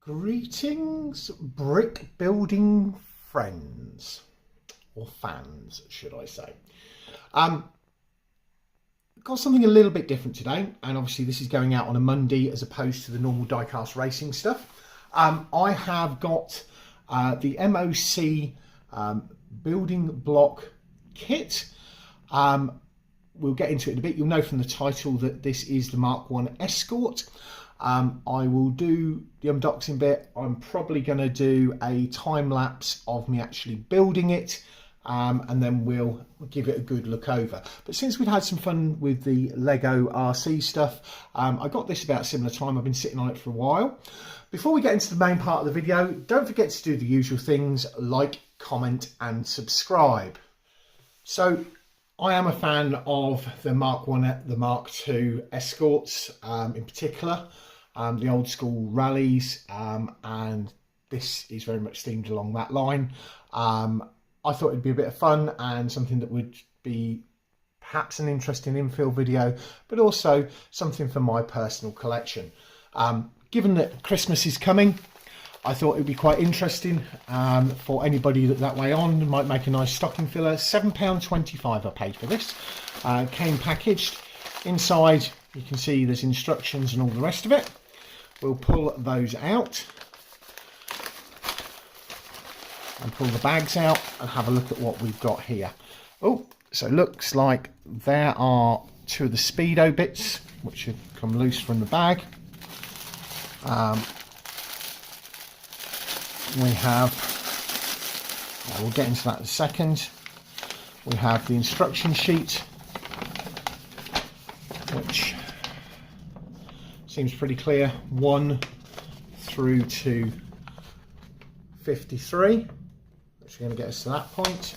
Greetings, brick building friends, or fans, should I say. Got something a little bit different today, and obviously this is going out on a Monday as opposed to the normal diecast racing stuff. I have got the MOC building block kit. We'll get into it in a bit. You'll know from the title that this is the Mk1 Escort. I will do the unboxing bit. I'm probably going to do a time lapse of me actually building it, and then we'll give it a good look over. But since we've had some fun with the Lego RC stuff, I got this about a similar time. I've been sitting on it for a while. Before we get into the main part of the video, don't forget to do the usual things: like, comment and subscribe. So I am a fan of the Mk1, the Mark II Escorts in particular, the old school rallies, and this is very much themed along that line. I thought it'd be a bit of fun and something that would be perhaps an interesting infill video, but also something for my personal collection. Given that Christmas is coming, I thought it would be quite interesting for anybody that way on. Might make a nice stocking filler. £7.25 I paid for this. Came packaged. Inside you can see there's instructions and all the rest of it. We'll pull those out and pull the bags out and have a look at what we've got here. Oh, so it looks like there are two of the speedo bits which have come loose from the bag. We have, we'll get into that in a second. We have the instruction sheet, which seems pretty clear, 1 through to 53, which is going to get us to that point.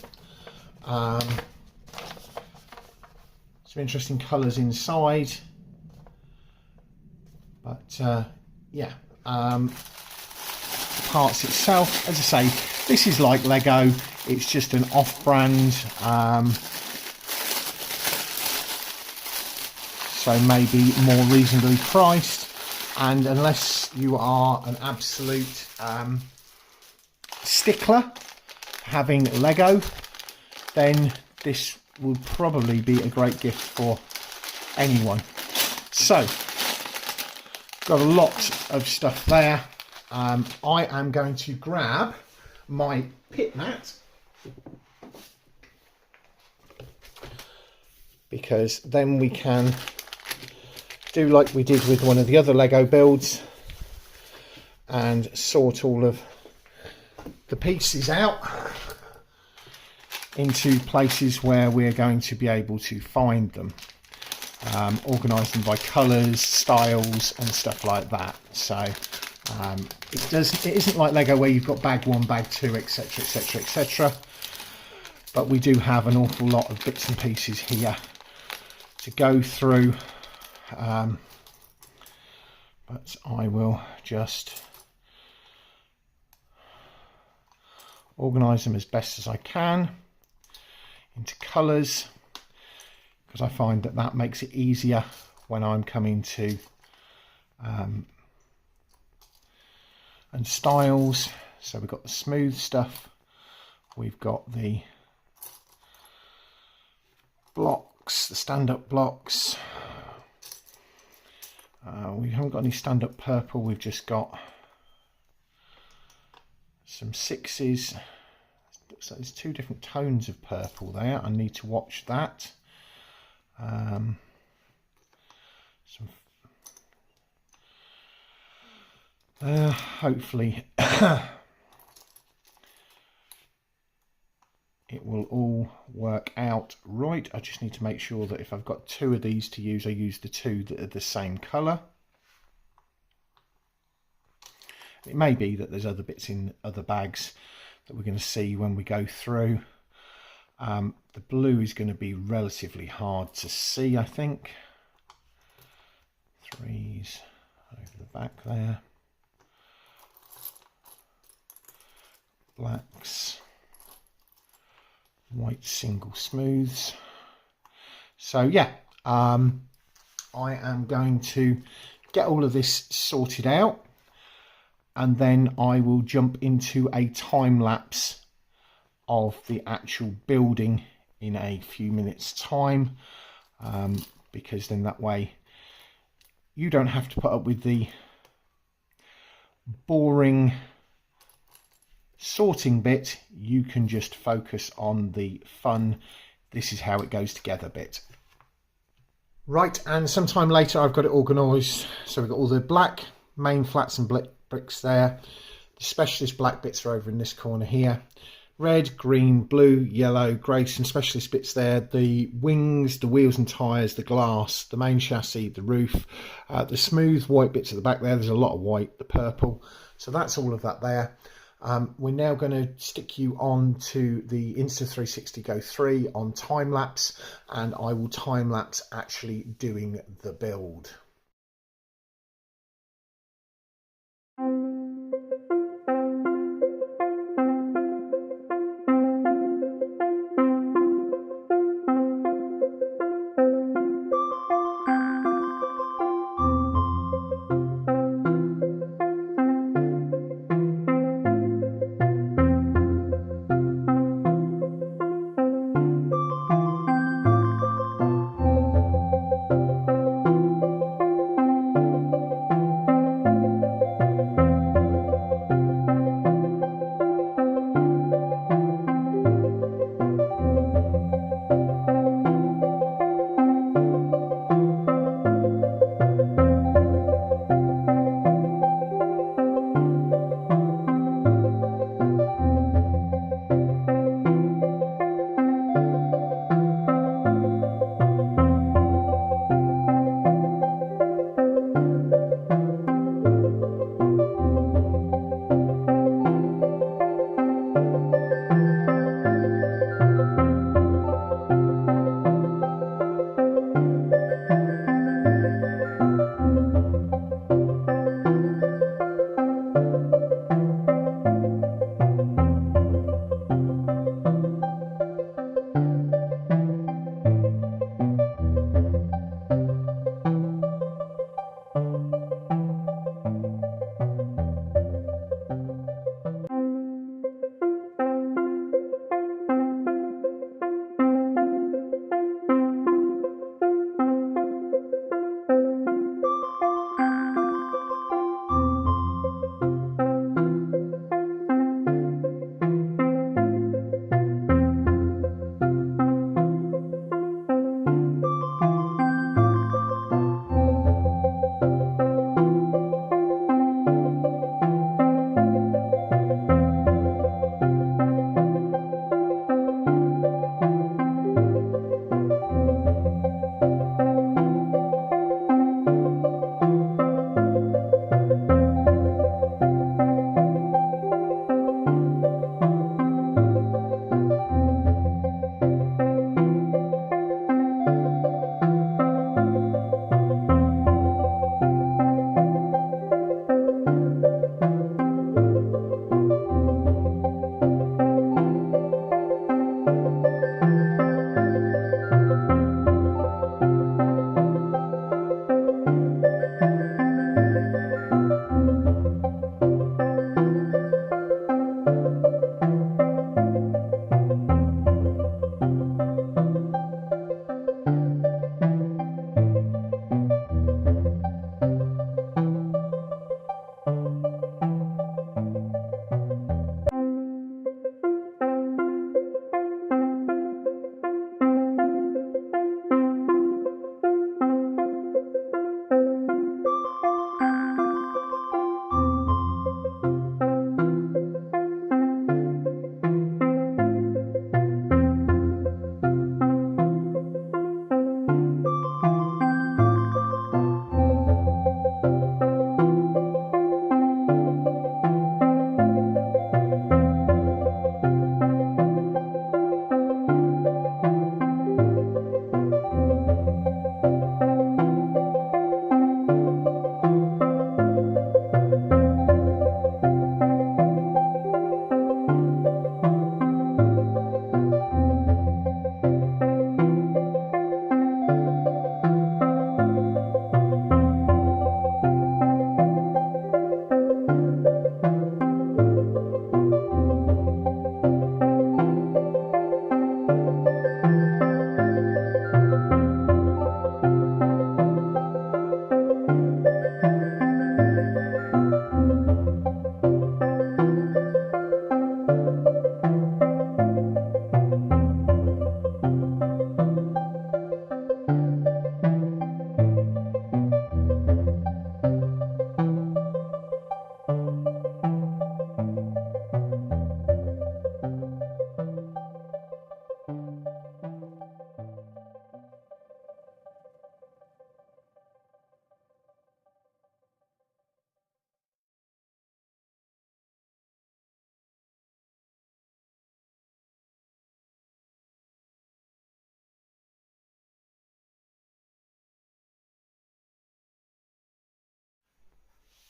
Some interesting colours inside, but yeah. Parts itself, as I say, this is like Lego. It's just an off-brand, so maybe more reasonably priced. And unless you are an absolute stickler having Lego, then this would probably be a great gift for anyone. So, got a lot of stuff there. I am going to grab my pit mat, because then we can do like we did with one of the other Lego builds and sort all of the pieces out into places where we're going to be able to find them. Organise them by colours, styles and stuff like that. So it isn't like Lego where you've got bag 1, bag 2, etc, etc, etc, but we do have an awful lot of bits and pieces here to go through, but I will just organise them as best as I can into colours, because I find that that makes it easier when I'm coming to and styles. So we've got the smooth stuff, we've got the blocks, the stand-up blocks. We haven't got any stand-up purple, we've just got some 6s. So there's 2 different tones of purple there. I need to watch that. Hopefully it will all work out right. I just need to make sure that if I've got 2 of these to use, I use the 2 that are the same colour. It may be that there's other bits in other bags that we're going to see when we go through. The blue is going to be relatively hard to see, I think. 3s over the back there. Blacks. White single smooths. So yeah, I am going to get all of this sorted out. and then I will jump into a time lapse of the actual building in a few minutes time, because then that way you don't have to put up with the boring sorting bit. You can just focus on the fun, this is how it goes together bit. Right, and sometime later I've got it organised. So we've got all the black main flats and bricks there. The specialist black bits are over in this corner here. Red, green, blue, yellow, grey, some specialist bits there. The wings, the wheels and tyres, the glass, the main chassis, the roof, the smooth white bits at the back there. There's a lot of white, the purple. So that's all of that there. We're now going to stick you on to the Insta360 Go 3 on time lapse, and I will time lapse actually doing the build.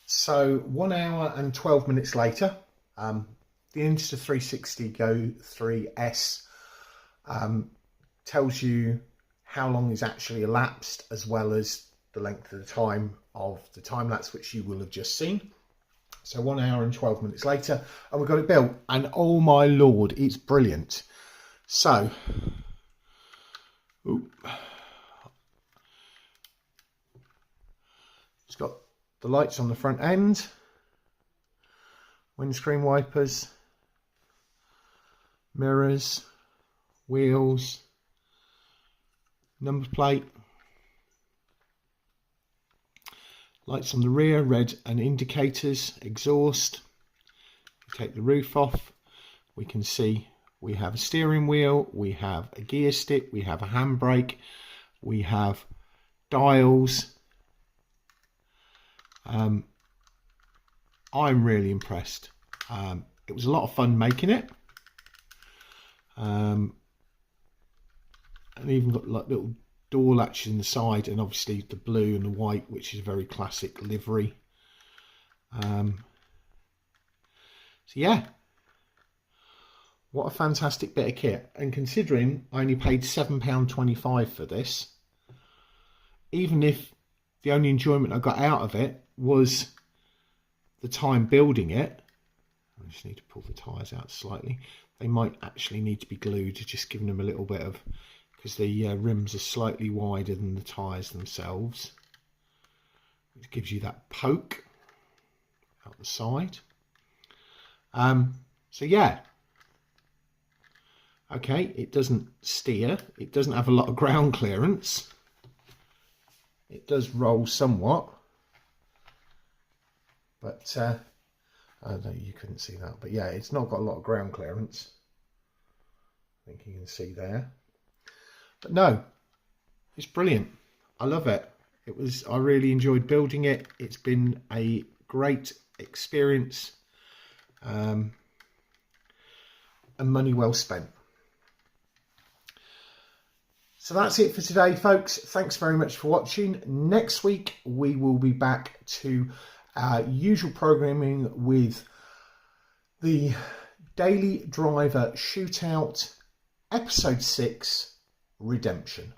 So 1 hour and 12 minutes later, the Insta360 Go 3S tells you how long is actually elapsed, as well as the length of the time of the time lapse, which you will have just seen. So 1 hour and 12 minutes later, and we've got it built, and oh my lord, it's brilliant. So it's got the lights on the front end, windscreen wipers, mirrors, wheels, number plate, lights on the rear, red and indicators, exhaust. Take the roof off, we can see we have a steering wheel, we have a gear stick, we have a handbrake, we have dials. I'm really impressed. It was a lot of fun making it. And even got like little door latches in the side, and obviously the blue and the white, which is a very classic livery. So yeah, what a fantastic bit of kit. And considering I only paid £7.25 for this, even if the only enjoyment I got out of it was the time building it, I just need to pull the tyres out slightly. They might actually need to be glued, just giving them a little bit of, because the rims are slightly wider than the tyres themselves, which gives you that poke out the side. So yeah, okay, it doesn't steer, it doesn't have a lot of ground clearance, it does roll somewhat, but no, you couldn't see that, but yeah, it's not got a lot of ground clearance. I think you can see there, but no, it's brilliant. I love it. I really enjoyed building it. It's been a great experience, and money well spent. So that's it for today, folks. Thanks very much for watching. Next week we will be back to our usual programming with the Daily Driver Shootout, Episode 6, Redemption.